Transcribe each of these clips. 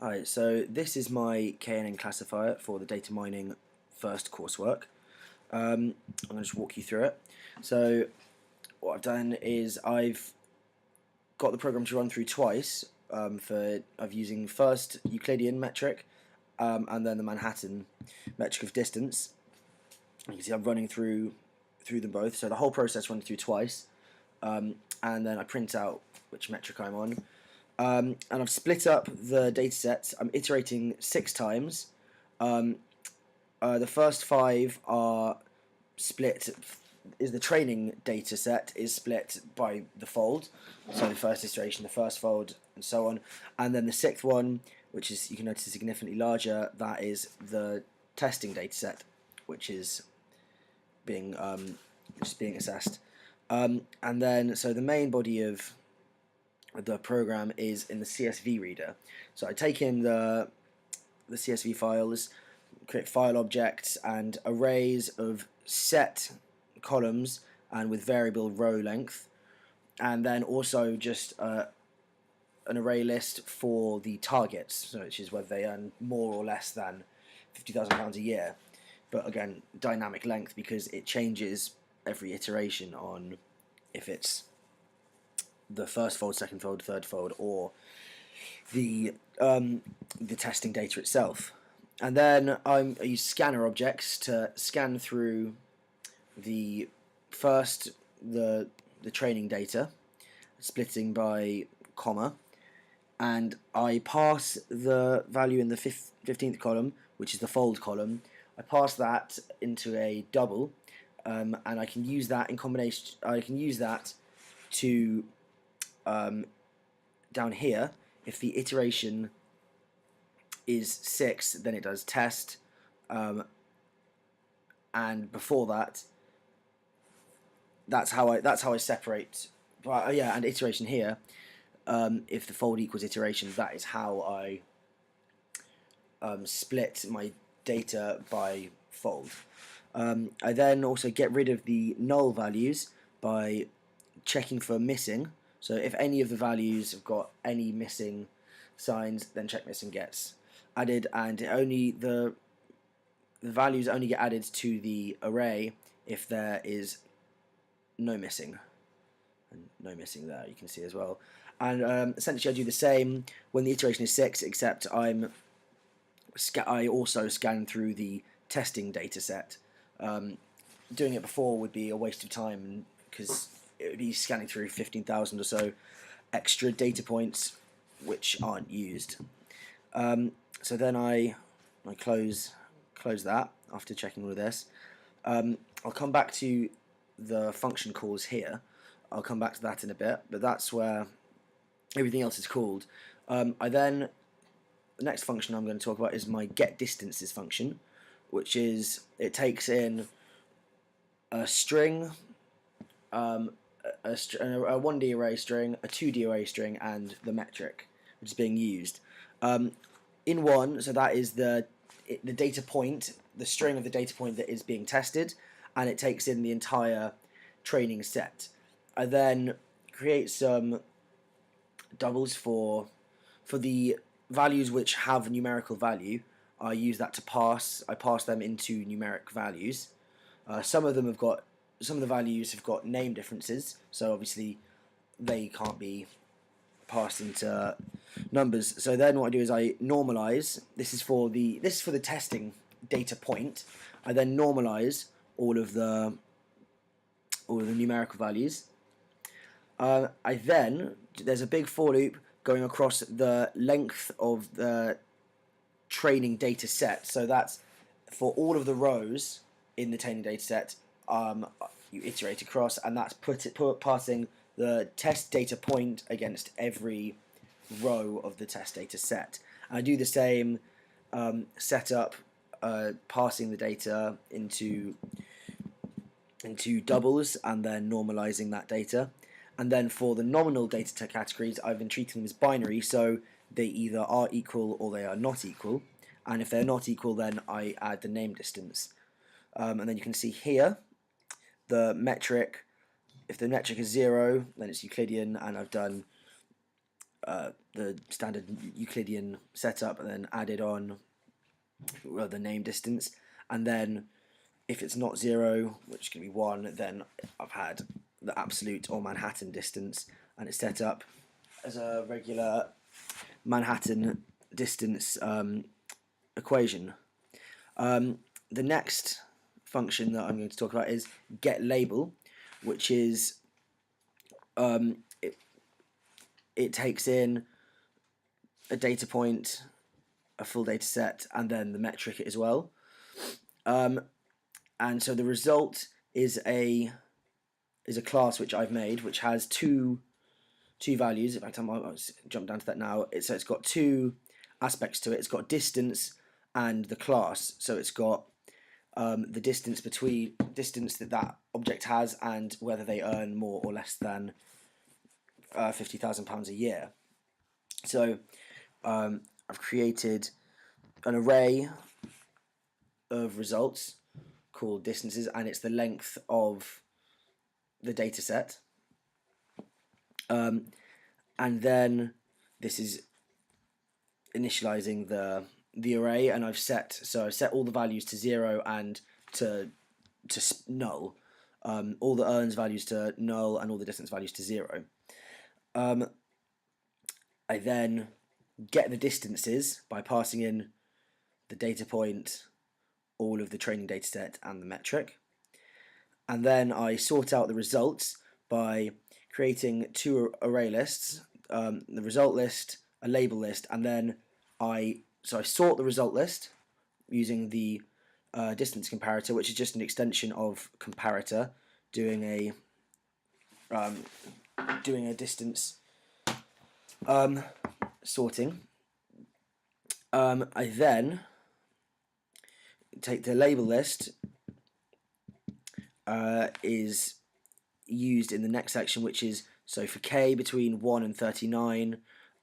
Alright, so this is my KNN classifier for the data mining first coursework. I'm going to just walk you through it. So what I've done is I've got the program to run through twice of using first Euclidean metric and then the Manhattan metric of distance. You can see I'm running through them both, so the whole process runs through twice, and then I print out which metric I'm on. And I've split up the data sets. I'm iterating 6 times. The first 5 are split, is the training data set is split by the fold. So the first iteration, the first fold, and so on. And then the 6th one, which is, you can notice, significantly larger, that is the testing data set, which is being assessed. And then, so the main body of the program is in the CSV reader. So I take in the CSV files, create file objects and arrays of set columns and with variable row length, and then also just an array list for the targets, so which is whether they earn more or less than £50,000 a year. But again, dynamic length because it changes every iteration on if it's the first fold, second fold, third fold, or the testing data itself. And then I use scanner objects to scan through the training data, splitting by comma, and I pass the value in the 15th column, which is the fold column. I pass that into a double, and I can use that in combination. I can use that to down here, if the iteration is 6, then it does test, and before that, that's how I separate. Yeah, and iteration here, if the fold equals iteration, that is how I split my data by fold. I then also get rid of the null values by checking for missing. So if any of the values have got any missing signs, then check missing gets added, and the values only get added to the array if there is no missing, and no missing there, you can see as well. And essentially I do the same when the iteration is 6, except I also scan through the testing data set. Doing it before would be a waste of time because it would be scanning through 15,000 or so extra data points which aren't used. So then I close that after checking all of this. I'll come back to the function calls here. I'll come back to that in a bit, but that's where everything else is called. The next function I'm going to talk about is my getDistances function, which is, it takes in a string, a 1D array string, a 2D array string, and the metric which is being used. In one, so that is the data point, the string of the data point that is being tested, and it takes in the entire training set. I then create some doubles for the values which have a numerical value. I use that to pass. I pass them into numeric values. Some of the values have got name differences, so obviously they can't be passed into numbers. So then what I do is I normalize. This is for the testing data point. I then normalize all of the numerical values. There's a big for loop going across the length of the training data set. So that's for all of the rows in the training data set. You iterate across, and that's passing the test data point against every row of the test data set. And I do the same setup, passing the data into doubles and then normalizing that data. And then for the nominal data categories, I've been treating them as binary, so they either are equal or they are not equal. And if they're not equal, then I add the name distance. And then you can see here the metric. If the metric is 0, then it's Euclidean, and I've done the standard Euclidean setup, and then added on the name distance, and then if it's not 0, which can be 1, then I've had the absolute or Manhattan distance, and it's set up as a regular Manhattan distance equation. The next function that I'm going to talk about is getLabel, which is it takes in a data point, a full data set, and then the metric as well. And so the result is a class which I've made, which has two values. In fact, I'll jump down to that now. So it's got two aspects to it. It's got distance and the class. So it's got the distance that object has, and whether they earn more or less than £50,000 a year. So I've created an array of results called distances, and it's the length of the data set. And then this is initializing the array, and I've set all the values to 0 and to null. All the earns values to null and all the distance values to 0. I then get the distances by passing in the data point, all of the training data set, and the metric. And then I sort out the results by creating two array lists, the result list, a label list, and then I sort the result list using the distance comparator, which is just an extension of comparator, doing a distance sorting. I then take the label list is used in the next section, which is so for k between 1 and 39.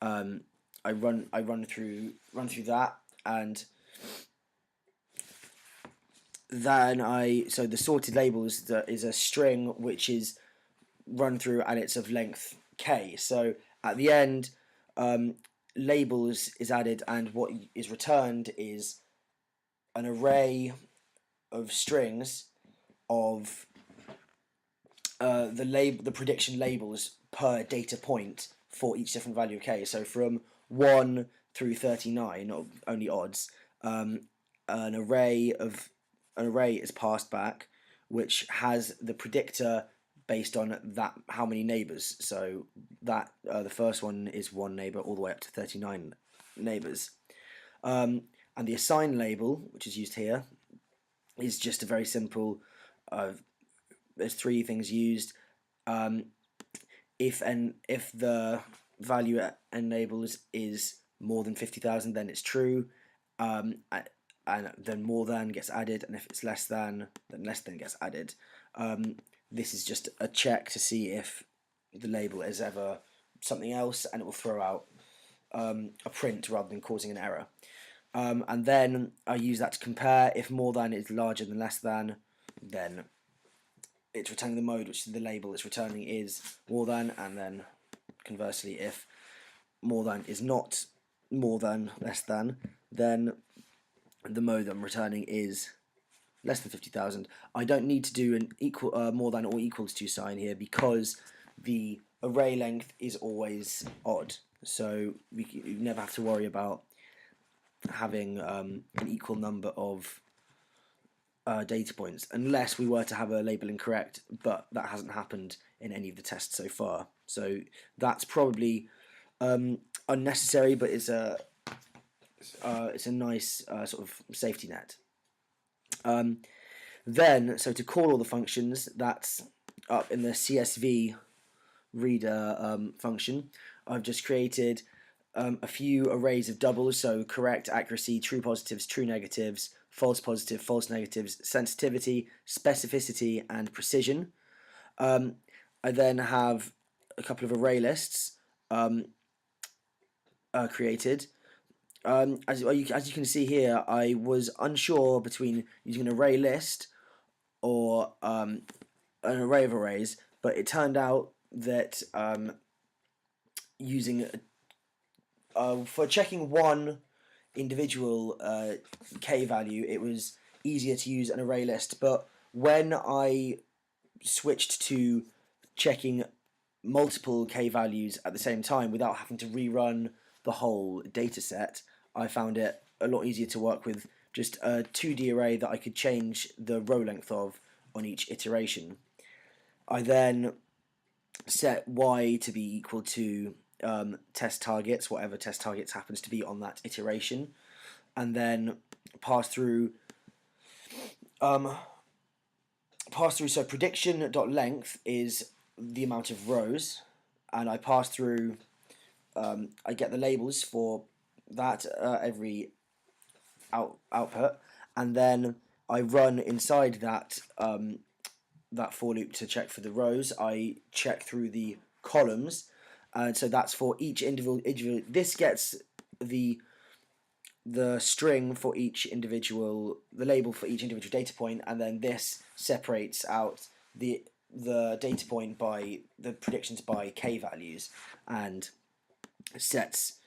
I run through that, and then the sorted label is a string which is run through, and it's of length k. So at the end, labels is added, and what is returned is an array of strings of the prediction labels per data point for each different value of k. So from 1 through 39, or only odds, an array is passed back, which has the predictor based on that how many neighbors. So that the first one is 1 neighbor all the way up to 39 neighbors. And the assign label, which is used here, is just a very simple. There's three things used. If the value at n labels is more than 50,000, then it's true, and then more than gets added, and if it's less than, then less than gets added. This is just a check to see if the label is ever something else, and it will throw out a print rather than causing an error. And then I use that to compare. If more than is larger than less than, then it's returning the mode which the label it's returning is more than, and then conversely, if more than is not more than less than, then the mode I'm returning is less than 50,000. I don't need to do an equal, more than or equals to sign here, because the array length is always odd, so you never have to worry about having an equal number of data points, unless we were to have a label incorrect, but that hasn't happened in any of the tests so far. So that's probably unnecessary, but it's a nice sort of safety net. Then, so to call all the functions, that's up in the CSV reader function. I've just created a few arrays of doubles, so correct, accuracy, true positives, true negatives, false positive, false negatives, sensitivity, specificity, and precision. I then have a couple of array lists created. As you can see here, I was unsure between using an array list or an array of arrays, but it turned out that using for checking one individual k value, it was easier to use an array list. But when I switched to checking multiple k values at the same time without having to rerun the whole data set, I found it a lot easier to work with just a 2D array that I could change the row length of on each iteration. I then set y to be equal to test targets, whatever test targets happens to be on that iteration, and then pass through. So prediction.length is the amount of rows, and I pass through. I get the labels for that every output, and then I run inside that for loop to check for the rows. I check through the columns, and so that's for each individual. This gets the string for each individual, the label for each individual data point, and then this separates out the data point by the predictions by k values, and sets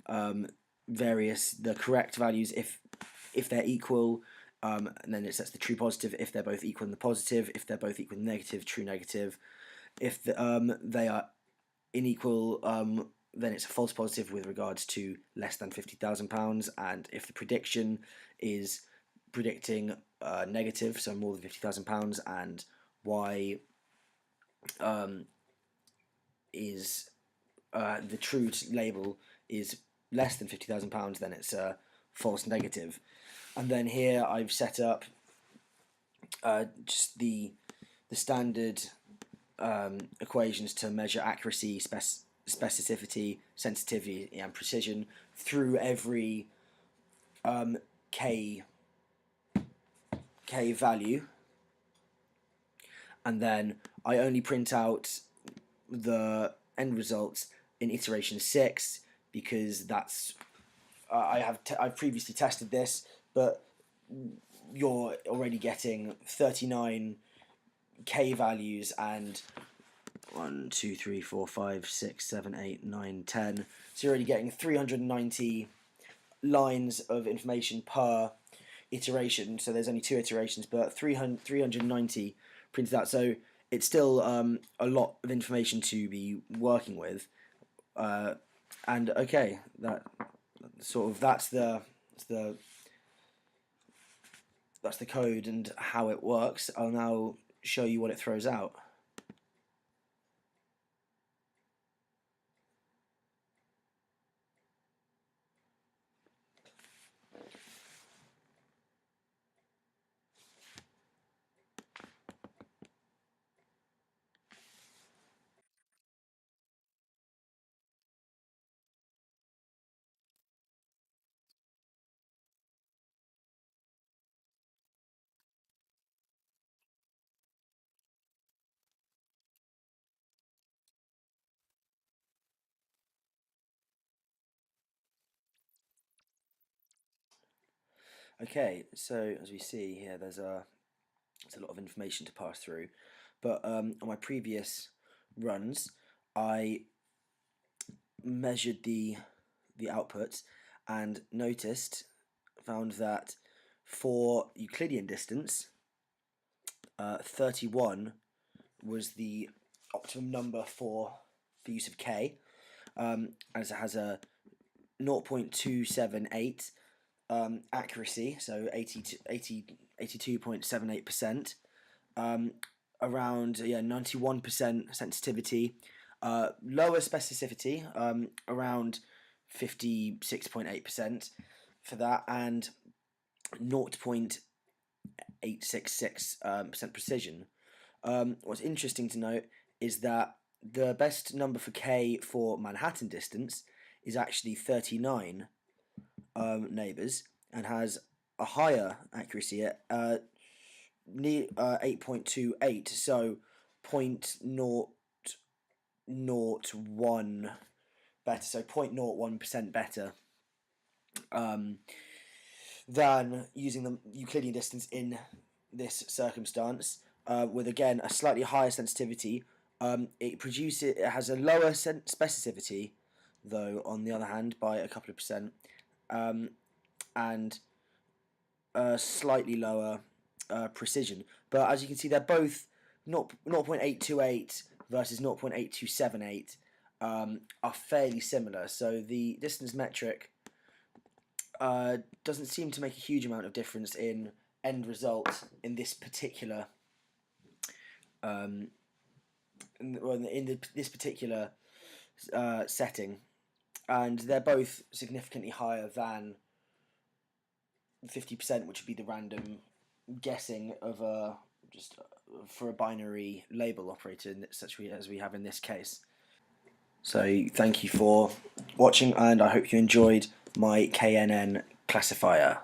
the correct values if they're equal, and then it sets the true positive if they're both equal in the positive, if they're both equal in the negative, true negative. If they are unequal, then it's a false positive with regards to less than £50,000, and if the prediction is predicting negative, so more than £50,000, and y is the true label is less than £50,000, then it's a false negative. And then here I've set up just the standard equations to measure accuracy, specificity, sensitivity, and precision through every k value, and then I only print out the end results in iteration 6 because that's I've previously tested this, but you're already getting 39 k values and 1, 2, 3, 4, 5, 6, 7, 8, 9, 10. So you're already getting 390 lines of information per iteration. So there's only 2 iterations, but 390 printed out. So it's still a lot of information to be working with. And okay, that's the code and how it works. I'll now show you what it throws out. Okay, so as we see here, there's a lot of information to pass through, but on my previous runs, I measured the outputs and found that for Euclidean distance, 31 was the optimum number for the use of k, as it has a 0.278 accuracy, so 82.78%, around 91% sensitivity, lower specificity, around 56.8% for that, and 0.866% precision. What's interesting to note is that the best number for k for Manhattan distance is actually 39 neighbours, and has a higher accuracy at 8.28, so 0.001 better, so 0.01% better than using the Euclidean distance in this circumstance, with again a slightly higher sensitivity. It has a lower specificity, though, on the other hand, by a couple of percent, and slightly lower precision. But as you can see, they're both 0.828 versus 0.8278 are fairly similar. So the distance metric doesn't seem to make a huge amount of difference in end result in this particular this particular setting, and they're both significantly higher than 50%, which would be the random guessing of for a binary label operator, such as we have in this case. So thank you for watching, and I hope you enjoyed my KNN classifier.